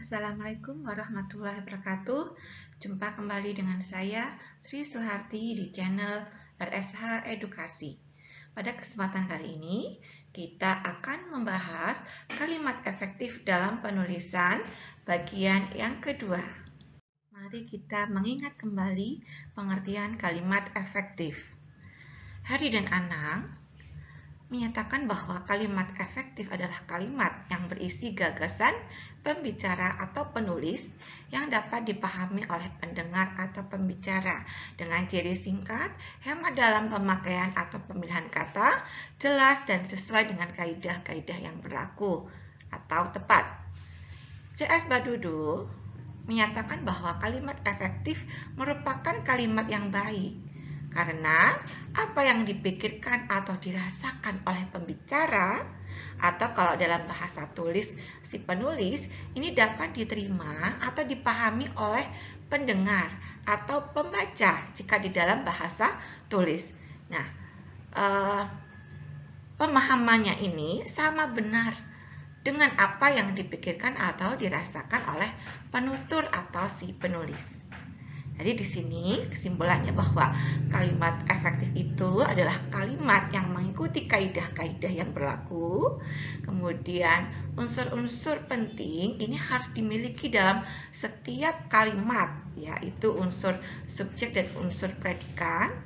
Assalamualaikum warahmatullahi wabarakatuh. Jumpa kembali dengan saya, Sri Suharti, di channel RSH Edukasi. Pada kesempatan kali ini, kita akan membahas kalimat efektif dalam penulisan bagian yang kedua. Mari kita mengingat kembali pengertian kalimat efektif. Heri dan Anang menyatakan bahwa kalimat efektif adalah kalimat yang berisi gagasan pembicara atau penulis yang dapat dipahami oleh pendengar atau pembicara dengan ciri singkat, hemat dalam pemakaian atau pemilihan kata, jelas dan sesuai dengan kaidah-kaidah yang berlaku atau tepat. C.S. Badudu menyatakan bahwa kalimat efektif merupakan kalimat yang baik karena apa yang dipikirkan atau dirasakan oleh pembicara atau kalau dalam bahasa tulis si penulis ini dapat diterima atau dipahami oleh pendengar atau pembaca jika di dalam bahasa tulis. Nah, pemahamannya ini sama benar dengan apa yang dipikirkan atau dirasakan oleh penutur atau si penulis. Jadi di sini kesimpulannya bahwa kalimat efektif itu adalah kalimat yang mengikuti kaidah-kaidah yang berlaku. Kemudian unsur-unsur penting ini harus dimiliki dalam setiap kalimat, yaitu unsur subjek dan unsur predikat.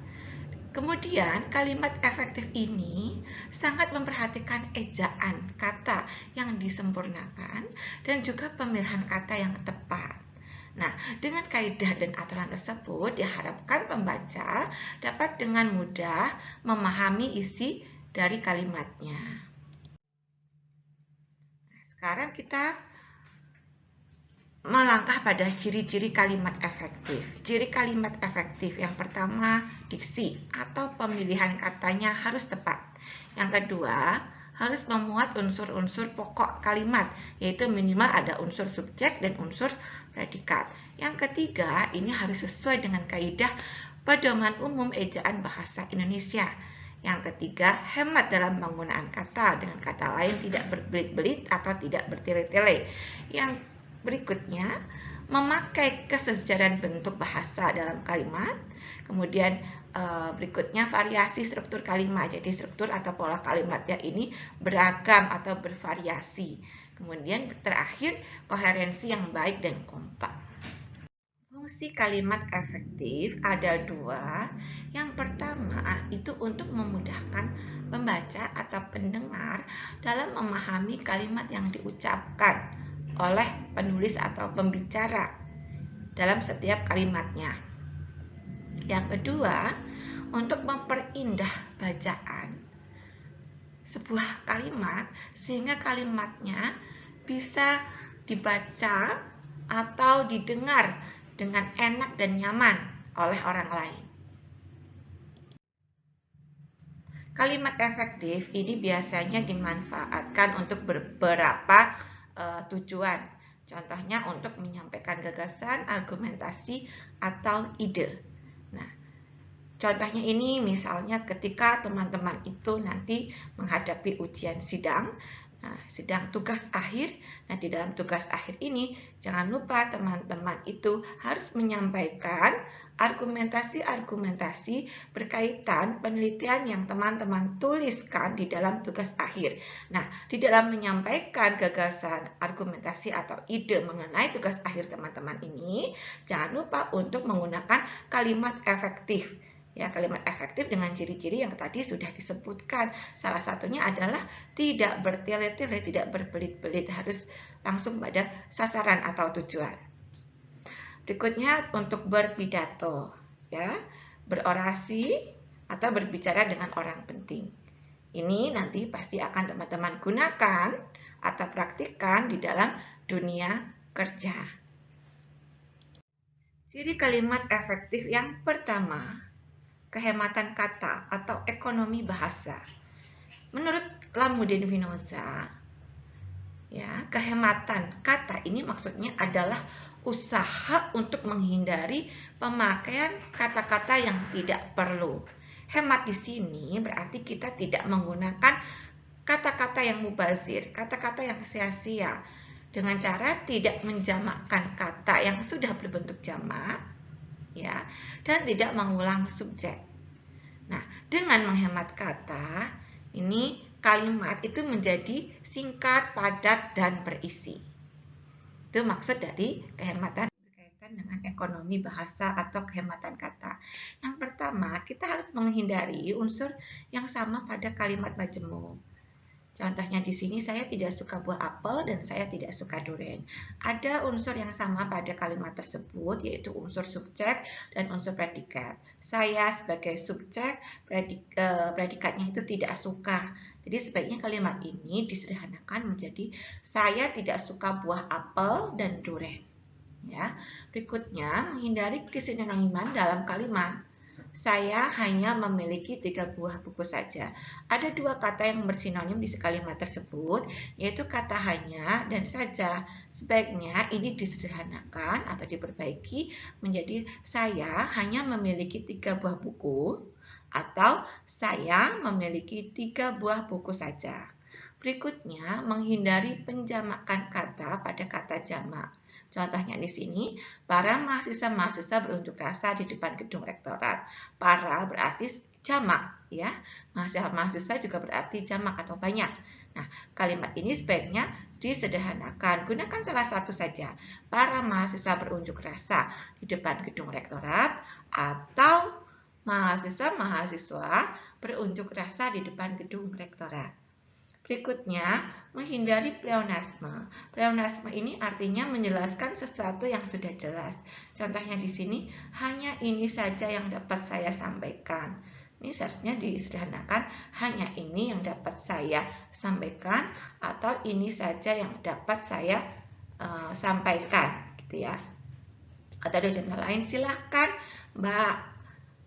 Kemudian kalimat efektif ini sangat memperhatikan ejaan kata yang disempurnakan dan juga pemilihan kata yang tepat. Nah, dengan kaidah dan aturan tersebut diharapkan pembaca dapat dengan mudah memahami isi dari kalimatnya. Nah, sekarang kita melangkah pada ciri-ciri kalimat efektif. Ciri kalimat efektif yang pertama, diksi atau pemilihan katanya harus tepat. Yang kedua, harus memuat unsur-unsur pokok kalimat, yaitu minimal ada unsur subjek dan unsur predikat. Yang ketiga, ini harus sesuai dengan kaidah pedoman umum ejaan bahasa Indonesia. Yang ketiga, hemat dalam penggunaan kata, dengan kata lain tidak berbelit-belit atau tidak bertele-tele. Yang berikutnya, memakai kesejaran bentuk bahasa dalam kalimat. Kemudian berikutnya variasi struktur kalimat, jadi struktur atau pola kalimatnya ini beragam atau bervariasi. Kemudian terakhir koherensi yang baik dan kompak. Fungsi kalimat efektif ada dua. Yang pertama itu untuk memudahkan pembaca atau pendengar dalam memahami kalimat yang diucapkan oleh penulis atau pembicara dalam setiap kalimatnya. Yang kedua, untuk memperindah bacaan sebuah kalimat sehingga kalimatnya bisa dibaca atau didengar dengan enak dan nyaman oleh orang lain. Kalimat efektif ini biasanya dimanfaatkan untuk beberapa tujuan. Contohnya untuk menyampaikan gagasan, argumentasi, atau ide. Nah, contohnya ini misalnya ketika teman-teman itu nanti menghadapi ujian sidang, sidang tugas akhir. Nah, di dalam tugas akhir ini jangan lupa teman-teman itu harus menyampaikan argumentasi-argumentasi berkaitan penelitian yang teman-teman tuliskan di dalam tugas akhir. Nah, di dalam menyampaikan gagasan, argumentasi atau ide mengenai tugas akhir teman-teman ini, jangan lupa untuk menggunakan kalimat efektif. Ya, kalimat efektif dengan ciri-ciri yang tadi sudah disebutkan. Salah satunya adalah tidak bertele-tele, tidak berbelit-belit, harus langsung pada sasaran atau tujuan. Berikutnya untuk berpidato, ya, berorasi atau berbicara dengan orang penting. Ini nanti pasti akan teman-teman gunakan atau praktikkan di dalam dunia kerja. Ciri kalimat efektif yang pertama, kehematan kata atau ekonomi bahasa. Menurut Lamudin Vinoza, ya, kehematan kata ini maksudnya adalah usaha untuk menghindari pemakaian kata-kata yang tidak perlu. Hemat di sini berarti kita tidak menggunakan kata-kata yang mubazir, kata-kata yang sia-sia. dengan cara tidak menjamakkan kata yang sudah berbentuk jamak, ya, dan tidak mengulang subjek. Nah, dengan menghemat kata, ini kalimat itu menjadi singkat, padat, dan berisi. Itu maksud dari kehematan berkaitan dengan ekonomi bahasa atau kehematan kata. Yang pertama, kita harus menghindari unsur yang sama pada kalimat majemuk. Contohnya di sini saya tidak suka buah apel dan saya tidak suka durian. Ada unsur yang sama pada kalimat tersebut, yaitu unsur subjek dan unsur predikat. Saya sebagai subjek, predikatnya itu tidak suka. Jadi sebaiknya kalimat ini disederhanakan menjadi saya tidak suka buah apel dan durian. Ya. Berikutnya, menghindari kesinoniman dalam kalimat. Saya hanya memiliki 3 buah buku saja. Ada 2 kata yang bersinonim di kalimat tersebut, yaitu kata hanya dan saja. Sebaiknya ini disederhanakan atau diperbaiki menjadi saya hanya memiliki 3 buah buku atau saya memiliki 3 buah buku saja. Berikutnya, menghindari penjamakan kata pada kata jamak. Contohnya di sini, para mahasiswa-mahasiswa berunjuk rasa di depan gedung rektorat. Para berarti jamak, ya. Mahasiswa-mahasiswa juga berarti jamak atau banyak. Nah, kalimat ini sebaiknya disederhanakan. Gunakan salah satu saja. Para mahasiswa berunjuk rasa di depan gedung rektorat atau mahasiswa-mahasiswa berunjuk rasa di depan gedung rektorat. Berikutnya, menghindari pleonasme. Pleonasme ini artinya menjelaskan sesuatu yang sudah jelas. Contohnya di sini, hanya ini saja yang dapat saya sampaikan. Ini seharusnya disederhanakan, hanya ini yang dapat saya sampaikan, atau ini saja yang dapat saya sampaikan, gitu ya. Atau ada contoh lain, silahkan Mbak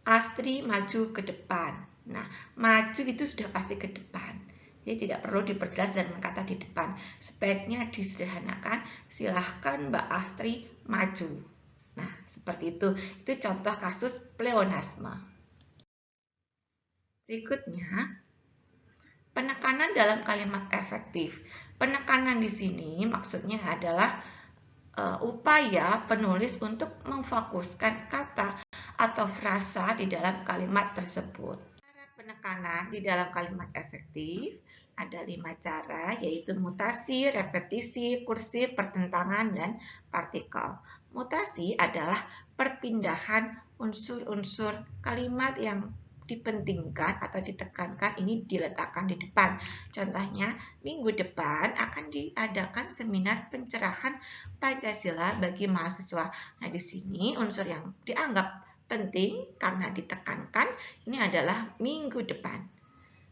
Astri maju ke depan. Nah, maju itu sudah pasti ke depan. Jadi tidak perlu diperjelas dan kata di depan. Sebaiknya disederhanakan, silahkan Mbak Astri maju. Nah, seperti itu. Itu contoh kasus pleonasme. Berikutnya, penekanan dalam kalimat efektif. Penekanan di sini maksudnya adalah upaya penulis untuk memfokuskan kata atau frasa di dalam kalimat tersebut. Cara penekanan di dalam kalimat efektif ada 5 cara, yaitu mutasi, repetisi, kursif, pertentangan, dan partikel. Mutasi adalah perpindahan unsur-unsur kalimat yang dipentingkan atau ditekankan ini diletakkan di depan. Contohnya, minggu depan akan diadakan seminar pencerahan Pancasila bagi mahasiswa. Nah, di sini unsur yang dianggap penting karena ditekankan ini adalah minggu depan.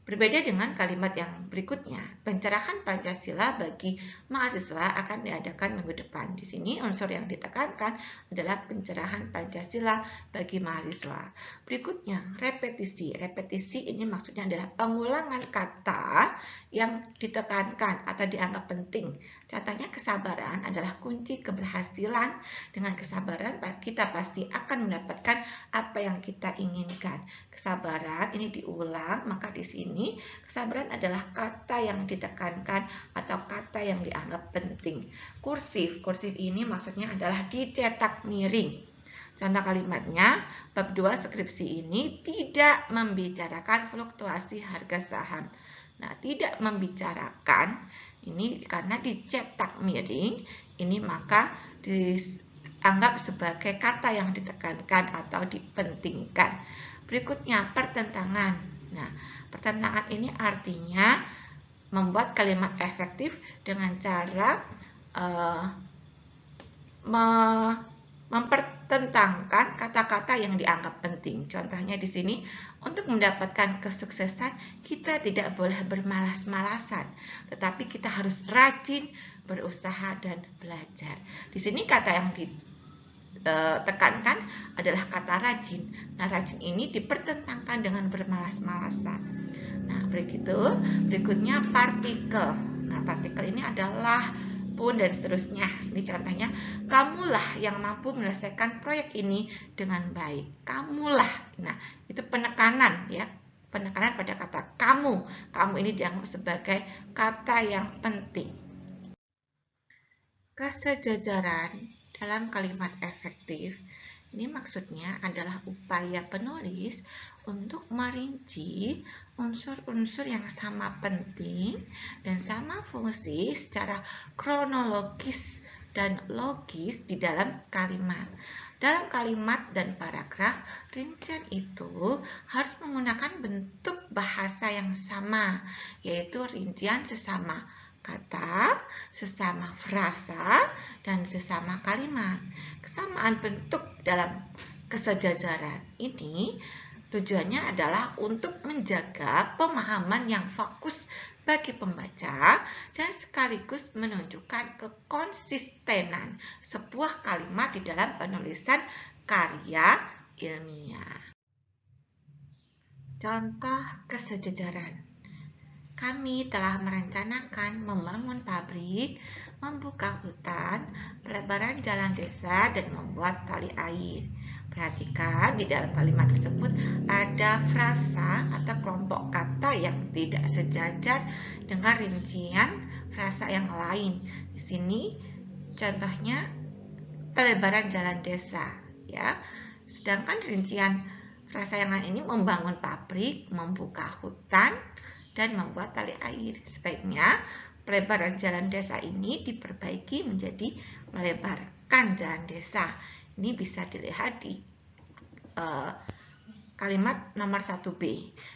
Berbeda dengan kalimat yang berikutnya, pencerahan Pancasila bagi mahasiswa akan diadakan minggu depan. Di sini unsur yang ditekankan adalah pencerahan Pancasila bagi mahasiswa. Berikutnya, repetisi. Repetisi ini maksudnya adalah pengulangan kata yang ditekankan atau dianggap penting. Contohnya kesabaran adalah kunci keberhasilan. Dengan kesabaran kita pasti akan mendapatkan apa yang kita inginkan. Kesabaran ini diulang, maka di sini kesabaran adalah kata yang ditekankan atau kata yang dianggap penting. Kursif, kursif ini maksudnya adalah dicetak miring. Contoh kalimatnya, bab 2 skripsi ini tidak membicarakan fluktuasi harga saham. Nah, tidak membicarakan ini karena dicetak miring, ini maka dianggap sebagai kata yang ditekankan atau dipentingkan. Berikutnya, pertentangan. Nah, pertentangan ini artinya membuat kalimat efektif dengan cara mempertentangkan kata-kata yang dianggap penting. Contohnya di sini, untuk mendapatkan kesuksesan, kita tidak boleh bermalas-malasan, tetapi kita harus rajin, berusaha, dan belajar. Di sini kata yang ditekankan adalah kata rajin. Nah, rajin ini dipertentangkan dengan bermalas-malasan. Nah, berikutnya partikel. Nah, partikel ini adalah pun dan seterusnya. Ini contohnya, kamulah yang mampu menyelesaikan proyek ini dengan baik. Kamulah. Nah, itu penekanan ya. Penekanan pada kata kamu. Kamu ini dianggap sebagai kata yang penting. Kesejajaran dalam kalimat efektif ini maksudnya adalah upaya penulis untuk merinci unsur-unsur yang sama penting dan sama fungsi secara kronologis dan logis di dalam kalimat. Dalam kalimat dan paragraf, rincian itu harus menggunakan bentuk bahasa yang sama, yaitu rincian sesama kata, sesama frasa, dan sesama kalimat. Kesamaan bentuk dalam kesejajaran ini tujuannya adalah untuk menjaga pemahaman yang fokus bagi pembaca dan sekaligus menunjukkan kekonsistenan sebuah kalimat di dalam penulisan karya ilmiah. Contoh kesejajaran. Kami telah merencanakan membangun pabrik, membuka hutan, pelebaran jalan desa, dan membuat tali air. Perhatikan di dalam kalimat tersebut ada frasa atau kelompok kata yang tidak sejajar dengan rincian frasa yang lain. Di sini contohnya pelebaran jalan desa, ya. Sedangkan rincian frasa yang lain ini membangun pabrik, membuka hutan, dan membuat tali air. Sebaiknya pelebaran jalan desa ini diperbaiki menjadi melebarkan jalan desa. Ini bisa dilihat di kalimat nomor 1B.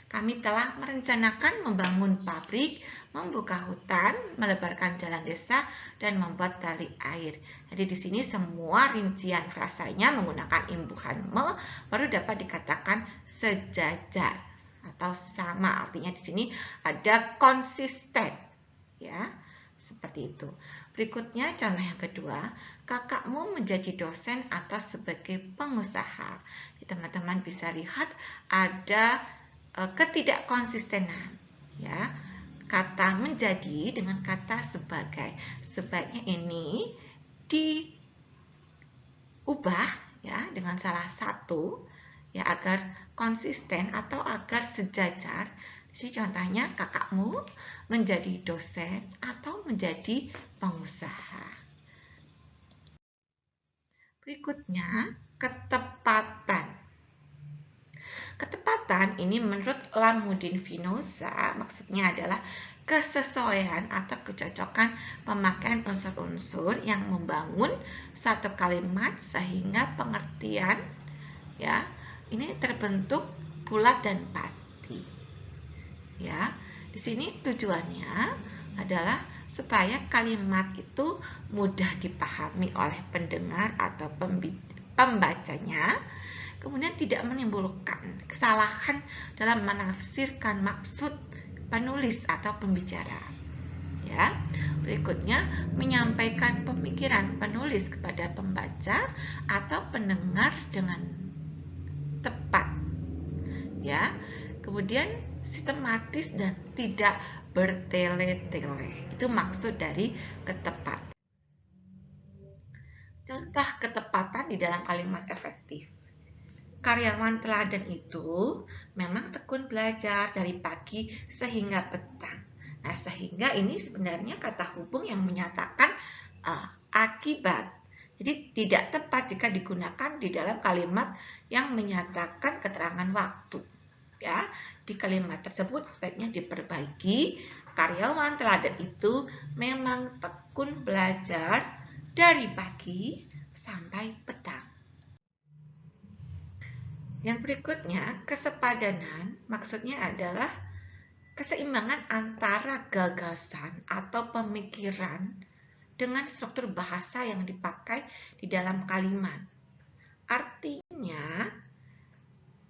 Kami telah merencanakan membangun pabrik, membuka hutan, melebarkan jalan desa, dan membuat tali air. Jadi di sini semua rincian frasanya menggunakan imbuhan me baru dapat dikatakan sejajar atau sama, artinya di sini ada konsisten, ya, seperti itu. Berikutnya contoh yang kedua, kakakmu menjadi dosen atau sebagai pengusaha. Teman-teman bisa lihat ada ketidakkonsistenan, ya, kata menjadi dengan kata sebagai. Sebaiknya ini diubah, ya, dengan salah satu, ya, agar konsisten atau agar sejajar. Jadi contohnya kakakmu menjadi dosen atau menjadi pengusaha. Berikutnya, ketepatan. Ketepatan ini menurut Lamuddin Finoza maksudnya adalah kesesuaian atau kecocokan pemakaian unsur-unsur yang membangun satu kalimat sehingga pengertian, ya, ini terbentuk bulat dan pasti. Ya, di sini tujuannya adalah supaya kalimat itu mudah dipahami oleh pendengar atau pembacanya, kemudian tidak menimbulkan kesalahan dalam menafsirkan maksud penulis atau pembicara. Ya, berikutnya menyampaikan pemikiran penulis kepada pembaca atau pendengar dengan tepat, ya. Kemudian sistematis dan tidak bertele-tele. Itu maksud dari ketepatan. Contoh ketepatan di dalam kalimat efektif. Karyawan teladan itu memang tekun belajar dari pagi sehingga petang. Nah, sehingga ini sebenarnya kata hubung yang menyatakan akibat. Jadi tidak tepat jika digunakan di dalam kalimat yang menyatakan keterangan waktu. Ya, di kalimat tersebut sebaiknya diperbaiki. Karyawan teladan itu memang tekun belajar dari pagi sampai petang. Yang berikutnya, kesepadanan maksudnya adalah keseimbangan antara gagasan atau pemikiran dengan struktur bahasa yang dipakai di dalam kalimat. Artinya,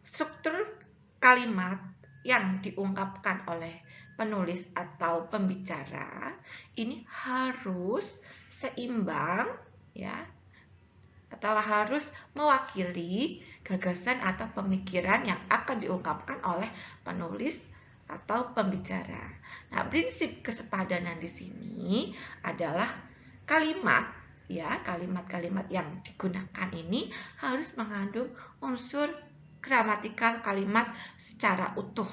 struktur kalimat yang diungkapkan oleh penulis atau pembicara ini harus seimbang, ya, atau harus mewakili gagasan atau pemikiran yang akan diungkapkan oleh penulis atau pembicara. Nah, prinsip kesepadanan di sini adalah kalimat, ya, kalimat-kalimat yang digunakan ini harus mengandung unsur gramatikal kalimat secara utuh,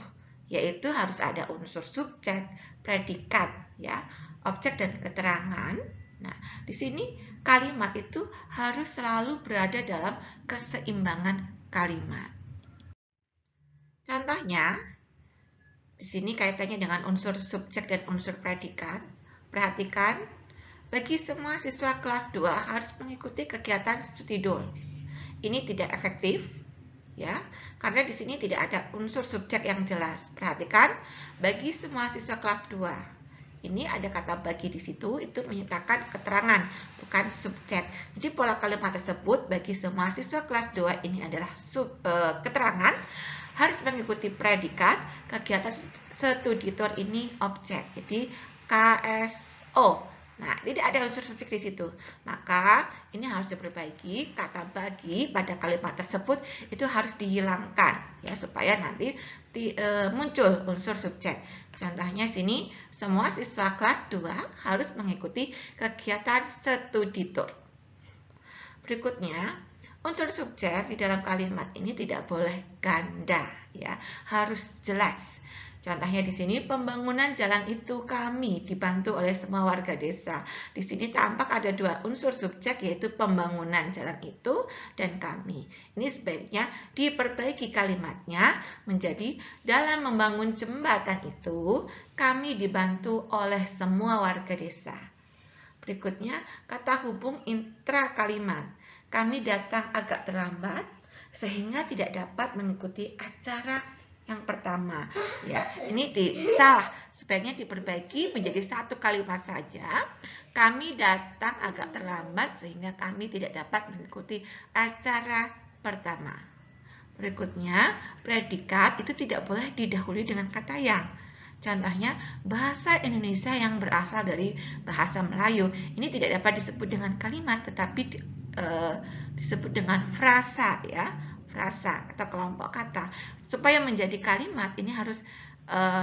yaitu harus ada unsur subjek, predikat, ya, objek dan keterangan, Nah, di sini kalimat itu harus selalu berada dalam keseimbangan kalimat. Contohnya, di sini kaitannya dengan unsur subjek dan unsur predikat. Perhatikan, bagi semua siswa kelas 2 harus mengikuti kegiatan studi dol. Ini tidak efektif, ya, karena di sini tidak ada unsur subjek yang jelas. Perhatikan, bagi semua siswa kelas 2. Ini ada kata bagi di situ, itu menyatakan keterangan, bukan subjek. Jadi pola kalimat tersebut bagi semua siswa kelas 2 ini adalah keterangan, harus mengikuti predikat, kegiatan studi tour ini objek. Jadi KSO. Nah, tidak ada unsur subjek di situ. Maka ini harus diperbaiki, kata bagi pada kalimat tersebut itu harus dihilangkan ya supaya nanti muncul unsur subjek. Contohnya sini, semua siswa kelas 2 harus mengikuti kegiatan studi tour. Berikutnya, unsur subjek di dalam kalimat ini tidak boleh ganda ya, harus jelas. Contohnya di sini, pembangunan jalan itu kami dibantu oleh semua warga desa. Di sini tampak ada dua unsur subjek, yaitu pembangunan jalan itu dan kami. Ini sebaiknya diperbaiki kalimatnya menjadi dalam membangun jembatan itu kami dibantu oleh semua warga desa. Berikutnya, kata hubung intra kalimat. Kami datang agak terlambat sehingga tidak dapat mengikuti acara yang pertama. Ya, ini salah. Sebaiknya diperbaiki menjadi satu kalimat saja. Kami datang agak terlambat sehingga kami tidak dapat mengikuti acara pertama. Berikutnya, predikat itu tidak boleh didahului dengan kata yang. Contohnya, bahasa Indonesia yang berasal dari bahasa Melayu. Ini tidak dapat disebut dengan kalimat, tetapi disebut dengan frasa ya, frasa atau kelompok kata. Supaya menjadi kalimat ini harus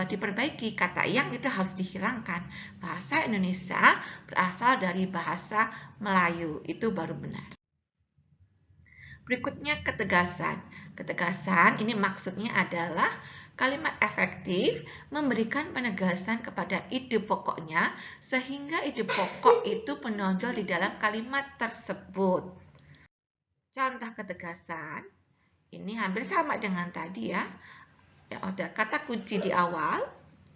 diperbaiki, kata yang itu harus dihilangkan. Bahasa Indonesia berasal dari bahasa Melayu, itu baru benar. Berikutnya ketegasan. Ketegasan ini maksudnya adalah kalimat efektif memberikan penegasan kepada ide pokoknya sehingga ide pokok itu menonjol di dalam kalimat tersebut. Contoh ketegasan ini hampir sama dengan tadi ya. Ya, ada kata kunci di awal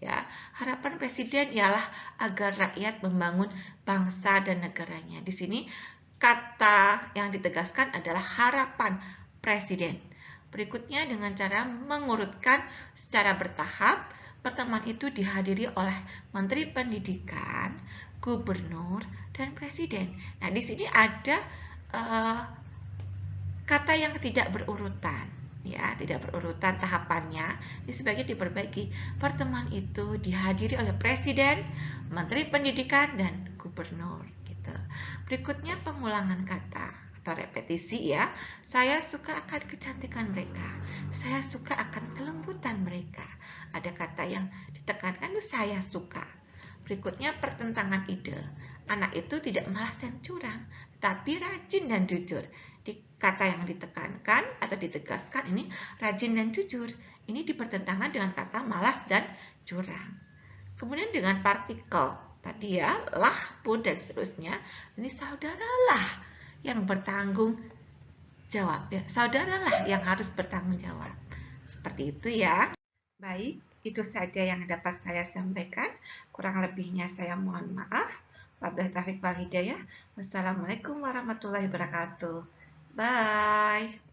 ya. Harapan presiden ialah agar rakyat membangun bangsa dan negaranya. Di sini kata yang ditegaskan adalah harapan presiden. Berikutnya dengan cara mengurutkan secara bertahap, pertemuan itu dihadiri oleh Menteri Pendidikan, Gubernur, dan Presiden. Nah, di sini ada kata yang tidak berurutan. Ya, tidak berurutan tahapannya. Ini sebaiknya diperbaiki. Pertemuan itu dihadiri oleh Presiden, Menteri Pendidikan, dan Gubernur. Gitu. Berikutnya pengulangan kata atau repetisi ya. Saya suka akan kecantikan mereka. Saya suka akan kelembutan mereka. Ada kata yang ditekankan itu saya suka. Berikutnya pertentangan ide. Anak itu tidak malas dan curang, tapi rajin dan jujur. Kata yang ditekankan atau ditegaskan ini rajin dan jujur. Ini dipertentangan dengan kata malas dan curang. Kemudian dengan partikel tadi ya, lah, pun, dan seterusnya. Ini saudaralah yang bertanggung jawab. Ya, saudaralah yang harus bertanggung jawab. Seperti itu ya. Baik, itu saja yang dapat saya sampaikan. Kurang lebihnya saya mohon maaf. Wabillahi taufiq wal hidayah. Wassalamualaikum warahmatullahi wabarakatuh. Bye.